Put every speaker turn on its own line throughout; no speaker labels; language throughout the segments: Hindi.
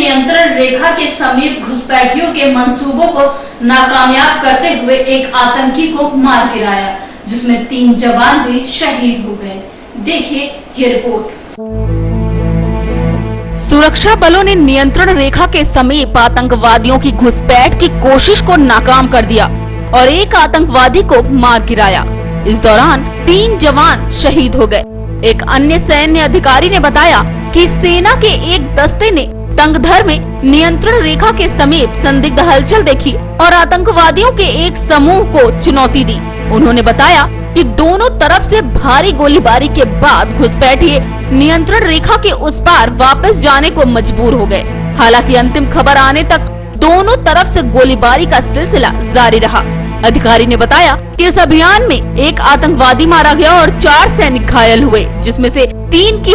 नियंत्रण रेखा के समीप घुसपैठियों के मंसूबों को नाकामयाब करते हुए एक आतंकी को मार गिराया, जिसमें 3 जवान भी शहीद हो गए। देखिए ये रिपोर्ट।
सुरक्षा बलों ने नियंत्रण रेखा के समीप आतंकवादियों की घुसपैठ की कोशिश को नाकाम कर दिया और एक आतंकवादी को मार गिराया। इस दौरान 3 जवान शहीद हो गए। एक अन्य सैन्य अधिकारी ने बताया कि सेना के एक दस्ते ने तंगधर में नियंत्रण रेखा के समीप संदिग्ध हलचल देखी और आतंकवादियों के एक समूह को चुनौती दी। उन्होंने बताया कि दोनों तरफ से भारी गोलीबारी के बाद घुसपैठिए नियंत्रण रेखा के उस पार वापस जाने को मजबूर हो गए। हालांकि अंतिम खबर आने तक दोनों तरफ से गोलीबारी का सिलसिला जारी रहा। अधिकारी ने बताया कि इस अभियान में एक आतंकवादी मारा गया और 4 सैनिक घायल हुए, जिसमें से 3 की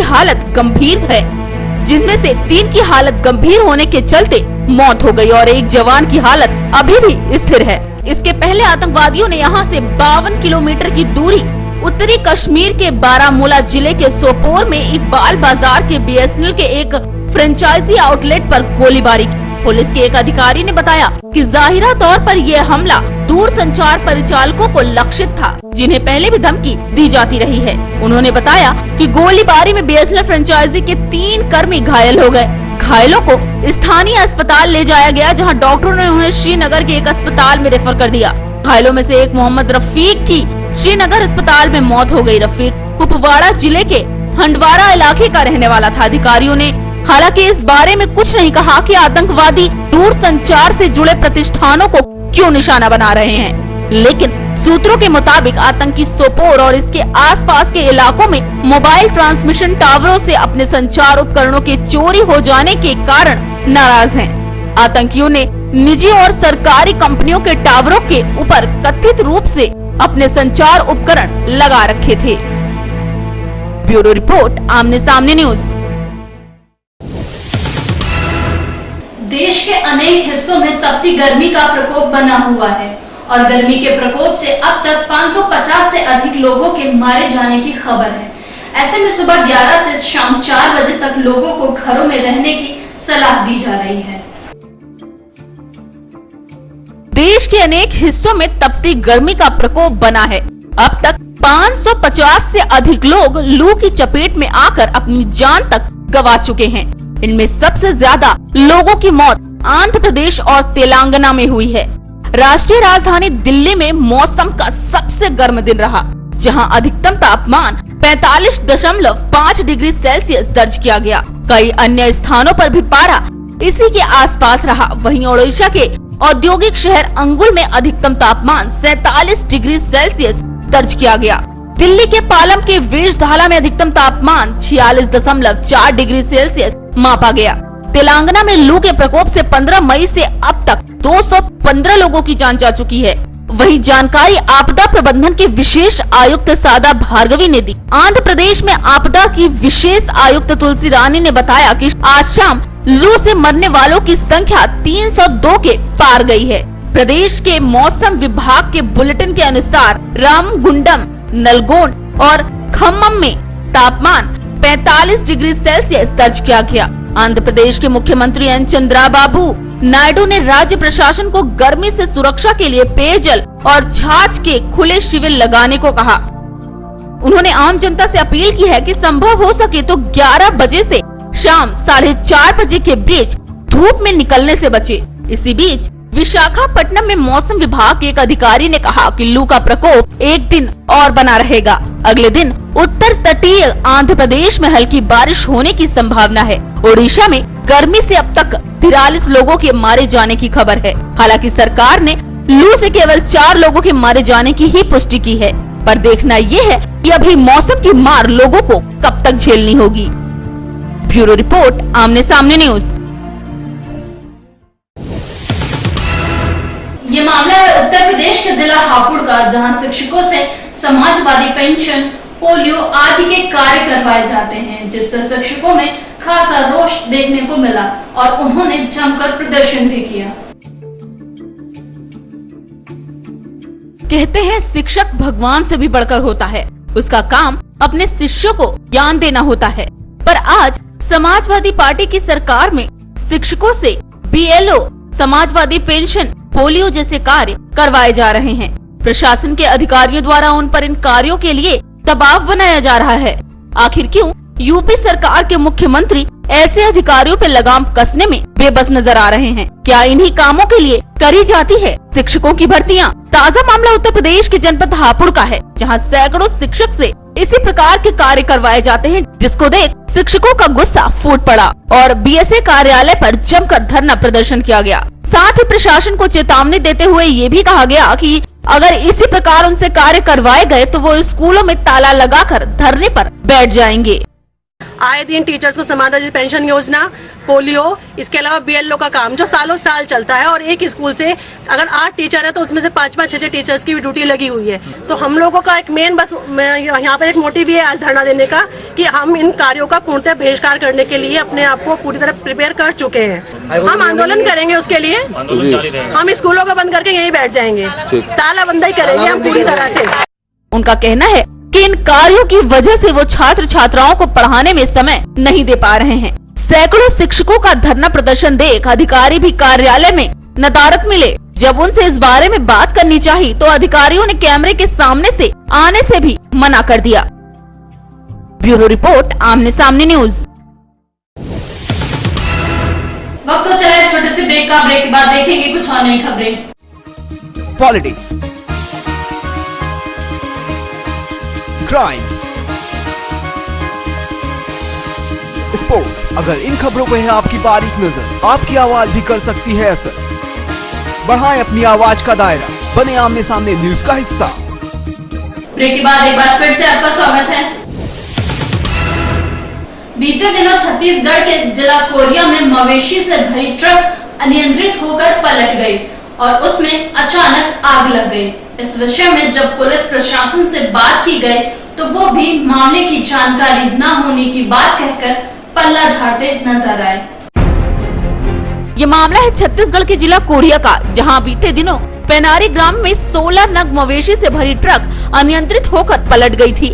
हालत गंभीर होने के चलते मौत हो गई और एक जवान की हालत अभी भी स्थिर है। इसके पहले आतंकवादियों ने यहां से 52 किलोमीटर की दूरी उत्तरी कश्मीर के बारामूला जिले के सोपोर में इकबाल बाजार के BSNL के एक फ्रेंचाइजी आउटलेट पर गोलीबारी की। पुलिस के एक अधिकारी ने बताया कि जाहिरा तौर पर यह हमला दूर संचार परिचालकों को लक्षित था, जिन्हें पहले भी धमकी दी जाती रही है। उन्होंने बताया कि गोलीबारी में BSNL फ्रेंचाइजी के 3 कर्मी घायल हो गए। घायलों को स्थानीय अस्पताल ले जाया गया, जहां डॉक्टरों ने उन्हें श्रीनगर के एक अस्पताल में रेफर कर दिया। घायलों में से एक मोहम्मद रफीक की श्रीनगर अस्पताल में मौत हो गई। रफीक कुपवाड़ा जिले के हंडवारा इलाके का रहने वाला था। अधिकारियों ने हालांकि इस बारे में कुछ नहीं कहा कि आतंकवादी दूर संचार से जुड़े प्रतिष्ठानों को क्यों निशाना बना रहे हैं, लेकिन सूत्रों के मुताबिक आतंकी सोपोर और इसके आसपास के इलाकों में मोबाइल ट्रांसमिशन टावरों से अपने संचार उपकरणों के चोरी हो जाने के कारण नाराज हैं। आतंकियों ने निजी और सरकारी कंपनियों के टावरों के ऊपर कथित रूप से अपने संचार उपकरण लगा रखे थे। ब्यूरो रिपोर्ट, आमने सामने न्यूज।
देश के अनेक हिस्सों में तपती गर्मी का प्रकोप बना हुआ है और गर्मी के प्रकोप से अब तक 550 से अधिक लोगों के मारे जाने की खबर है। ऐसे में सुबह 11 से शाम 4 बजे तक लोगों को घरों में रहने की सलाह दी जा रही है।
देश के अनेक हिस्सों में तपती गर्मी का प्रकोप बना है। अब तक 550 से अधिक लोग लू की चपेट में आकर अपनी जान तक गंवा चुके हैं। इनमें सबसे ज्यादा लोगों की मौत आंध्र प्रदेश और तेलंगाना में हुई है। राष्ट्रीय राजधानी दिल्ली में मौसम का सबसे गर्म दिन रहा, जहां अधिकतम तापमान 45.5 डिग्री सेल्सियस दर्ज किया गया। कई अन्य स्थानों पर भी पारा इसी के आसपास रहा। वहीं ओडिशा के औद्योगिक शहर अंगुल में अधिकतम तापमान 47 डिग्री सेल्सियस दर्ज किया गया। दिल्ली के पालम के वेशधाला में अधिकतम तापमान 46.4 डिग्री सेल्सियस मापा गया। तेलंगाना में लू के प्रकोप से 15 मई से अब तक 215 लोगों की जान जा चुकी है। वहीं जानकारी आपदा प्रबंधन के विशेष आयुक्त सादा भार्गवी ने दी। आंध्र प्रदेश में आपदा की विशेष आयुक्त तुलसी रानी ने बताया कि आज शाम लू से मरने वालों की संख्या 302 के पार गई है। प्रदेश के मौसम विभाग के बुलेटिन के अनुसार रामगुंडम, नलगोंड और खम्मम में तापमान 45 डिग्री सेल्सियस दर्ज किया गया। आंध्र प्रदेश के मुख्यमंत्री एन चंद्राबाबू नायडू ने राज्य प्रशासन को गर्मी से सुरक्षा के लिए पेयजल और छाछ के खुले शिविर लगाने को कहा। उन्होंने आम जनता से अपील की है कि संभव हो सके तो 11 बजे से शाम 4:30 बजे के बीच धूप में निकलने से बचे। इसी बीच विशाखापट्टनम में मौसम विभाग के एक अधिकारी ने कहा कि लू का प्रकोप एक दिन और बना रहेगा। अगले दिन उत्तर तटीय आंध्र प्रदेश में हल्की बारिश होने की संभावना है। ओडिशा में गर्मी से अब तक 43 लोगों के मारे जाने की खबर है। हालांकि सरकार ने लू से केवल 4 लोगों के मारे जाने की ही पुष्टि की है, पर देखना ये है कि अभी मौसम की मार लोगों को कब तक झेलनी होगी। ब्यूरो रिपोर्ट, आमने सामने न्यूज।
ये मामला है उत्तर प्रदेश के जिला हापुड़ का, जहां शिक्षकों से समाजवादी पेंशन, पोलियो आदि के कार्य करवाए जाते हैं, जिससे शिक्षकों में खासा रोष देखने को मिला और उन्होंने जमकर प्रदर्शन भी किया।
कहते हैं शिक्षक भगवान से भी बढ़कर होता है। उसका काम अपने शिष्यों को ज्ञान देना होता है। पर आज समाजवादी पार्टी की सरकार में शिक्षकों से BLO, समाजवादी पेंशन, पोलियो जैसे कार्य करवाए जा रहे हैं। प्रशासन के अधिकारियों द्वारा उन पर इन कार्यों के लिए दबाव बनाया जा रहा है। आखिर क्यों यूपी सरकार के मुख्यमंत्री ऐसे अधिकारियों पे लगाम कसने में बेबस नजर आ रहे हैं? क्या इन्हीं कामों के लिए करी जाती है शिक्षकों की भर्तियां? ताज़ा मामला उत्तर प्रदेश के जनपद हापुड़ का है, जहां सैकड़ों शिक्षक से इसी प्रकार के कार्य करवाए जाते हैं, जिसको देख शिक्षकों का गुस्सा फूट पड़ा और BSA कार्यालय पर जमकर धरना प्रदर्शन किया गया। साथ ही प्रशासन को चेतावनी देते हुए ये भी कहा गया कि अगर इसी प्रकार उनसे कार्य करवाए गए तो वो स्कूलों में ताला लगाकर धरने पर बैठ जाएंगे।
आए दिन टीचर्स को समाधान पेंशन योजना, पोलियो, इसके अलावा BLO का काम जो सालों साल चलता है और एक स्कूल से अगर 8 टीचर है तो उसमें से 5-5, 6-6 टीचर्स की भी ड्यूटी लगी हुई है। तो हम लोगों का एक मेन बस यहाँ पर एक मोटिव भी है आज धरना देने का कि हम इन कार्यों का पूर्णतः बहिष्कार करने के लिए अपने आप को पूरी तरह प्रिपेयर कर चुके हैं। हम आंदोलन करेंगे उसके लिए, हम स्कूलों को बंद करके यहीं बैठ जाएंगे, तालाबंदी करेंगे हम पूरी तरह से।
उनका कहना है कि इन कार्यों की वजह से वो छात्र छात्राओं को पढ़ाने में समय नहीं दे पा रहे हैं। सैकड़ों शिक्षकों का धरना प्रदर्शन देख अधिकारी भी कार्यालय में नदारद मिले। जब उनसे इस बारे में बात करनी चाहिए तो अधिकारियों ने कैमरे के सामने से आने से भी मना कर दिया। ब्यूरो रिपोर्ट, आमने सामने न्यूज।
वक्त तो चला है छोटे से ब्रेक का। ब्रेक के बाद देखेंगे कुछ और नई खबरें।
Politics, crime, sports. अगर इन खबरों पे है आपकी बारीक नजर, आपकी आवाज भी कर सकती है असर। बढ़ाएं अपनी आवाज का दायरा, बने आमने सामने न्यूज का हिस्सा।
ब्रेक के बाद एक बार फिर से आपका स्वागत है। बीते दिनों छत्तीसगढ़ के जिला कोरिया में मवेशी से भरी ट्रक अनियंत्रित होकर पलट गई और उसमें अचानक आग लग गई। इस विषय में जब पुलिस प्रशासन से बात की गई तो वो भी मामले की जानकारी न होने की बात कहकर पल्ला झाड़ते नजर आए।
ये मामला है छत्तीसगढ़ के जिला कोरिया का, जहां बीते दिनों पेनारी ग्राम में 16 नग मवेशी से भरी ट्रक अनियंत्रित होकर पलट गई थी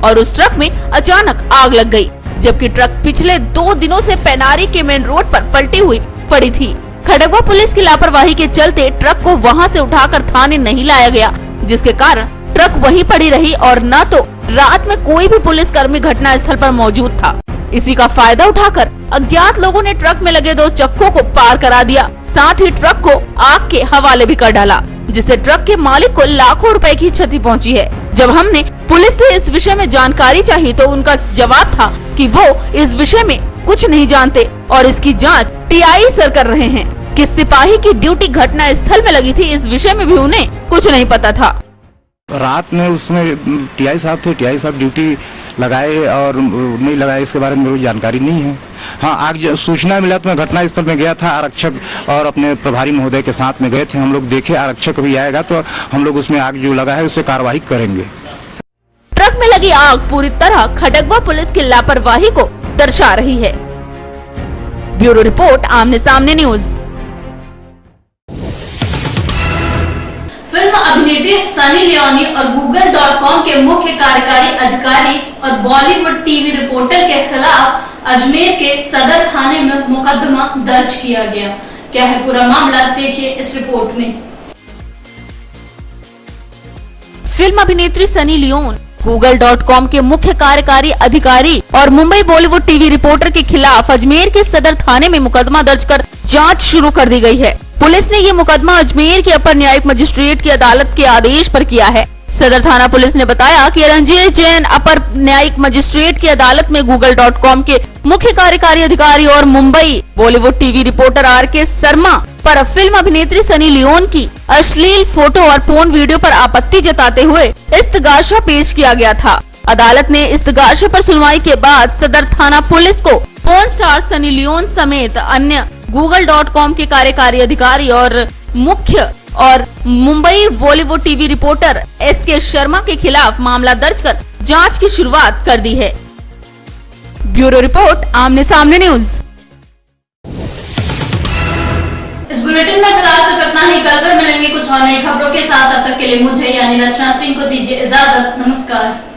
और उस ट्रक में अचानक आग लग गई, जबकि ट्रक पिछले 2 दिनों से पेनारी के मेन रोड पर पलटी हुई पड़ी थी। खड़गवा पुलिस की लापरवाही के चलते ट्रक को वहां से उठाकर थाने नहीं लाया गया, जिसके कारण ट्रक वहीं पड़ी रही और न तो रात में कोई भी पुलिसकर्मी घटना स्थल पर मौजूद था। इसी का फायदा उठाकर अज्ञात लोगों ने ट्रक में लगे 2 चक्कों को पार करा दिया, साथ ही ट्रक को आग के हवाले भी कर डाला, जिससे ट्रक के मालिक को लाखों रुपए की क्षति पहुंची है। जब हमने पुलिस से इस विषय में जानकारी चाहिए तो उनका जवाब था कि वो इस विषय में कुछ नहीं जानते और इसकी जांच TI सर कर रहे हैं। किस सिपाही की ड्यूटी घटना स्थल में लगी थी, इस विषय में भी उन्हें कुछ नहीं पता था।
रात में उसमें TI साहब थे, TI साहब ड्यूटी लगाए और नहीं लगाए इसके बारे में मेरी जानकारी नहीं है। हाँ, आग सूचना मिला तो मैं घटना स्थल में गया था, आरक्षक और अपने प्रभारी महोदय के साथ में गए थे। हम लोग देखे आरक्षक भी आएगा तो हम लोग उसमें आग जो लगा है उससे कार्रवाई करेंगे।
ट्रक में लगी आग पूरी तरह खड़गवा पुलिस की लापरवाही को दर्शा रही है। ब्यूरो रिपोर्ट, आमने सामने न्यूज।
फिल्म अभिनेत्री सनी लियोनी और Google.com के मुख्य कार्यकारी अधिकारी और बॉलीवुड टीवी रिपोर्टर के खिलाफ अजमेर के सदर थाने में मुकदमा दर्ज किया गया। क्या है पूरा मामला, देखिए इस रिपोर्ट में।
फिल्म अभिनेत्री सनी लियोन, Google.com के मुख्य कार्यकारी अधिकारी और मुंबई बॉलीवुड टीवी रिपोर्टर के खिलाफ अजमेर के सदर थाने में मुकदमा दर्ज कर जांच शुरू कर दी गई है। पुलिस ने ये मुकदमा अजमेर के अपर न्यायिक मजिस्ट्रेट की अदालत के आदेश पर किया है। सदर थाना पुलिस ने बताया कि रंजीत जैन अपर न्यायिक मजिस्ट्रेट की अदालत में Google.com के मुख्य कार्यकारी अधिकारी और Mumbai Bollywood TV reporter RK Sharma पर फिल्म अभिनेत्री सनी लियोन की अश्लील फोटो और फोन वीडियो पर आपत्ति जताते हुए इस्तगाशा पेश किया गया था। अदालत ने इस्तगाशे पर सुनवाई के बाद सदर थाना पुलिस को पोर्न स्टार सनी लियोन समेत अन्य Google.com के कार्यकारी अधिकारी और मुख्य और Mumbai Bollywood TV reporter SK Sharma के खिलाफ मामला दर्ज कर जांच की शुरुआत कर दी है। ब्यूरो रिपोर्ट, आमने सामने न्यूज।
इस बुलेटिन में फिलहाल सिर्फ इतना ही। कल फिर मिलेंगे कुछ और नई खबरों के साथ। तब तक के लिए मुझे यानी रचना सिंह को दीजिए इजाजत। नमस्कार।